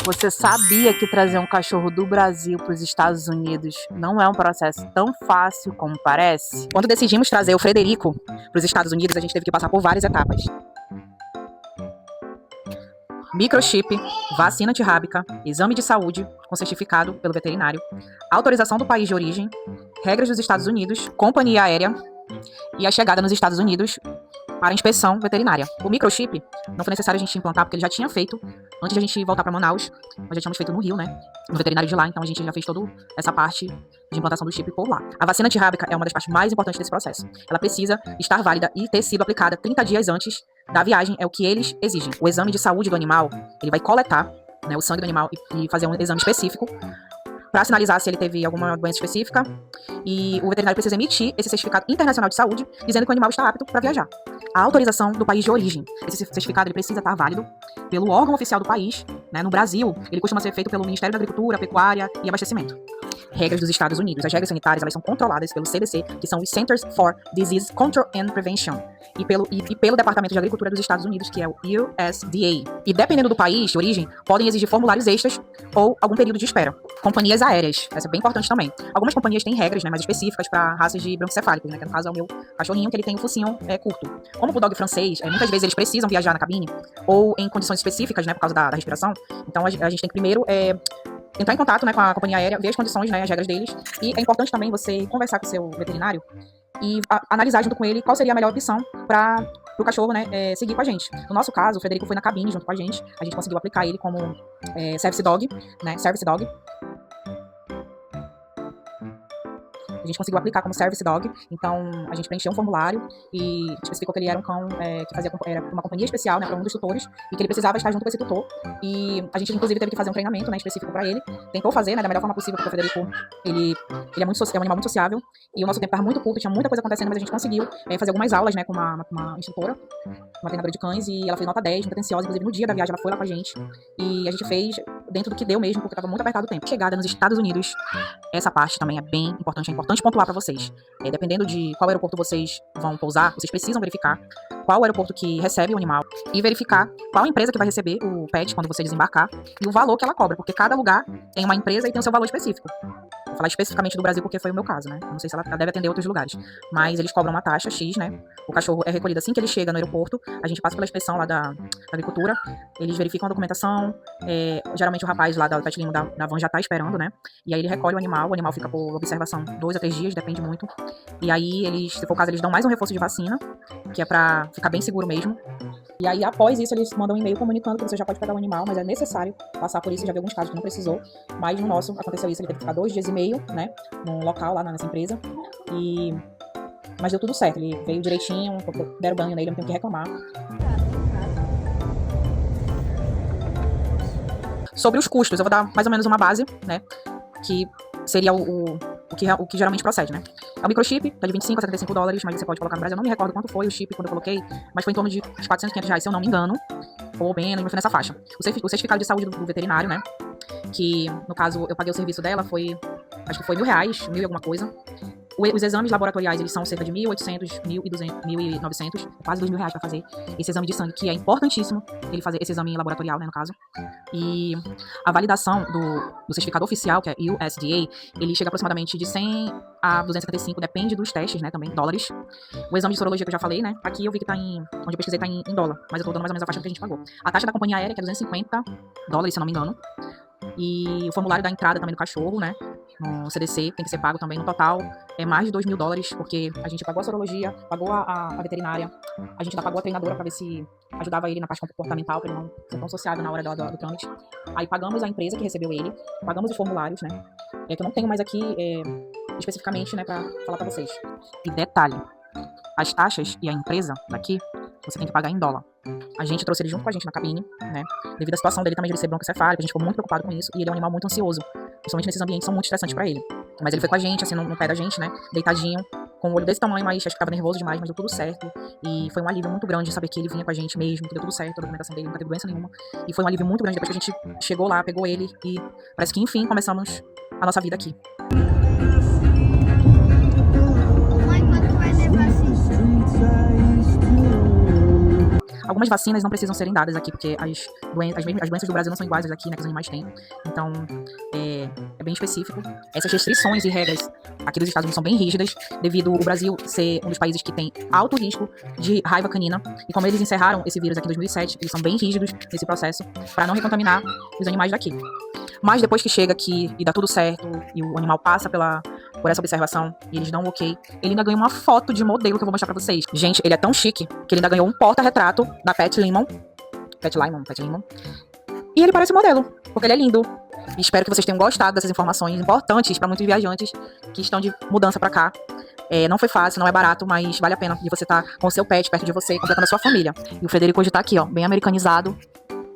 Você sabia que trazer um cachorro do Brasil para os Estados Unidos não é um processo tão fácil como parece? Quando decidimos trazer o Frederico para os Estados Unidos, a gente teve que passar por várias etapas. Microchip, vacina antirrábica, exame de saúde com certificado pelo veterinário, autorização do país de origem, regras dos Estados Unidos, companhia aérea e a chegada nos Estados Unidos para inspeção veterinária. O microchip não foi necessário a gente implantar porque ele já tinha feito antes de a gente voltar para Manaus. Nós já tínhamos feito no Rio, né? No veterinário de lá, então a gente já fez toda essa parte de implantação do chip por lá. A vacina antirrábica é uma das partes mais importantes desse processo. Ela precisa estar válida e ter sido aplicada 30 dias antes da viagem, é o que eles exigem. O exame de saúde do animal, ele vai coletar, né, o sangue do animal e fazer um exame específico para sinalizar se ele teve alguma doença específica, e o veterinário precisa emitir esse certificado internacional de saúde, dizendo que o animal está apto para viajar. A autorização do país de origem. Esse certificado ele precisa estar válido pelo órgão oficial do país, né? No Brasil, ele costuma ser feito pelo Ministério da Agricultura, Pecuária e Abastecimento. Regras dos Estados Unidos. As regras sanitárias elas são controladas pelo CDC, que são os Centers for Disease Control and Prevention, e pelo Departamento de Agricultura dos Estados Unidos, que é o USDA. E dependendo do país de origem, podem exigir formulários extras ou algum período de espera. Companhias aéreas, essa é bem importante também. Algumas companhias têm regras, né, mais específicas para raças de broncocefálicos, né, que no caso é o meu cachorrinho, que ele tem um focinho curto. Como o bulldog francês, muitas vezes eles precisam viajar na cabine, ou em condições específicas, né, por causa da respiração. Então a gente tem que primeiro entrar em contato, né, com a companhia aérea, ver as condições, né, as regras deles. E é importante também você conversar com o seu veterinário e analisar junto com ele qual seria a melhor opção para o cachorro, né, seguir com a gente. No nosso caso, o Frederico foi na cabine junto com a gente conseguiu aplicar ele como service dog, né, service dog. A gente conseguiu aplicar como service dog, então a gente preencheu um formulário e especificou que ele era um cão que era uma companhia especial, né, para um dos tutores, e que ele precisava estar junto com esse tutor. E a gente, inclusive, teve que fazer um treinamento, né, específico para ele. Tentou fazer, né, da melhor forma possível, porque o Frederico, ele é um animal muito sociável, e o nosso tempo estava muito curto, tinha muita coisa acontecendo, mas a gente conseguiu fazer algumas aulas, né, com uma instrutora, uma treinadora de cães, e ela fez nota 10, muito atenciosa, inclusive no dia da viagem ela foi lá com a gente, e a gente fez dentro do que deu mesmo, porque estava muito apertado o tempo. Chegada nos Estados Unidos, essa parte também é bem importante, é importante pontuar para vocês. Dependendo de qual aeroporto vocês vão pousar, vocês precisam verificar qual aeroporto que recebe o animal e verificar qual empresa que vai receber o pet quando você desembarcar e o valor que ela cobra, porque cada lugar tem uma empresa e tem o seu valor específico. Vou falar especificamente do Brasil porque foi o meu caso, né? Não sei se ela deve atender outros lugares, mas eles cobram uma taxa X, né? O cachorro é recolhido assim que ele chega no aeroporto, a gente passa pela inspeção lá da agricultura, eles verificam a documentação, geralmente o rapaz lá da Pet Limo da van já tá esperando, né? E aí ele recolhe o animal fica por observação 2 a 3 dias, depende muito. E aí eles, se for o caso, eles dão mais um reforço de vacina, que é pra ficar bem seguro mesmo. E aí, após isso, eles mandam um e-mail comunicando que você já pode pegar o animal, mas é necessário passar por isso. Já vi alguns casos que não precisou, mas no nosso aconteceu isso. Ele teve que ficar 2 dias e meio, né, num local lá nessa empresa. Mas deu tudo certo, ele veio direitinho, deram banho nele, não tem o que reclamar. Sobre os custos, eu vou dar mais ou menos uma base, né, que seria o que geralmente procede, né? É o microchip, tá de 25 a 75 dólares, mas você pode colocar no Brasil. Eu não me recordo quanto foi o chip quando eu coloquei, mas foi em torno de uns 400, 500 reais, se eu não me engano. Ou menos, mas foi nessa faixa. O certificado de saúde do veterinário, né? Que, no caso, eu paguei o serviço dela, acho que foi R$1.000, 1.000 e alguma coisa. Os exames laboratoriais, eles são cerca de 1.800, 1.200, 1.900, quase R$2.000 para fazer esse exame de sangue, que é importantíssimo ele fazer esse exame laboratorial, né, no caso. E a validação do certificado oficial, que é USDA, ele chega aproximadamente de 100 a 275, depende dos testes, né, também, dólares. O exame de sorologia que eu já falei, né, aqui eu vi que tá onde eu pesquisei tá em dólar, mas eu tô dando mais ou menos a faixa que a gente pagou. A taxa da companhia aérea, que é 250 dólares, se eu não me engano. E o formulário da entrada também do cachorro, né, no CDC, tem que ser pago também. No total, é mais de $2.000, porque a gente pagou a sorologia, pagou a veterinária, a gente ainda pagou a treinadora pra ver se ajudava ele na parte comportamental, pra ele não ser tão sociável na hora do trâmite. Aí pagamos a empresa que recebeu ele, pagamos os formulários, né, que eu não tenho mais aqui especificamente, né, pra falar pra vocês. E detalhe, as taxas e a empresa daqui, você tem que pagar em dólar. A gente trouxe ele junto com a gente na cabine, né? Devido à situação dele também de ele ser broncocefálico, a gente ficou muito preocupado com isso. E ele é um animal muito ansioso, principalmente nesses ambientes são muito estressantes pra ele. Mas ele foi com a gente, assim, no pé da gente, né? Deitadinho, com o olho desse tamanho, mas acho que tava nervoso demais, mas deu tudo certo. E foi um alívio muito grande saber que ele vinha com a gente mesmo, que deu tudo certo, a documentação dele, nunca teve doença nenhuma. E foi um alívio muito grande depois que a gente chegou lá, pegou ele e parece que, enfim, começamos a nossa vida aqui. Algumas vacinas não precisam serem dadas aqui, porque as doenças do Brasil não são iguais às aqui, né, que os animais têm. Então, é bem específico. Essas restrições e regras aqui dos Estados Unidos são bem rígidas, devido o Brasil ser um dos países que tem alto risco de raiva canina. E como eles encerraram esse vírus aqui em 2007, eles são bem rígidos nesse processo para não recontaminar os animais daqui. Mas depois que chega aqui e dá tudo certo, e o animal passa por essa observação, e eles dão um ok, ele ainda ganha uma foto de modelo que eu vou mostrar pra vocês. Gente, ele é tão chique que ele ainda ganhou um porta-retrato da Pet Lemon. E ele parece modelo, porque ele é lindo. E espero que vocês tenham gostado dessas informações importantes para muitos viajantes que estão de mudança pra cá. Não foi fácil, não é barato, mas vale a pena de você estar com o seu pet perto de você, completando a sua família. E o Frederico hoje tá aqui, ó, bem americanizado,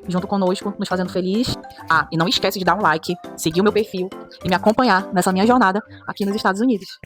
junto conosco, nos fazendo feliz. E não esquece de dar um like, seguir o meu perfil e me acompanhar nessa minha jornada aqui nos Estados Unidos.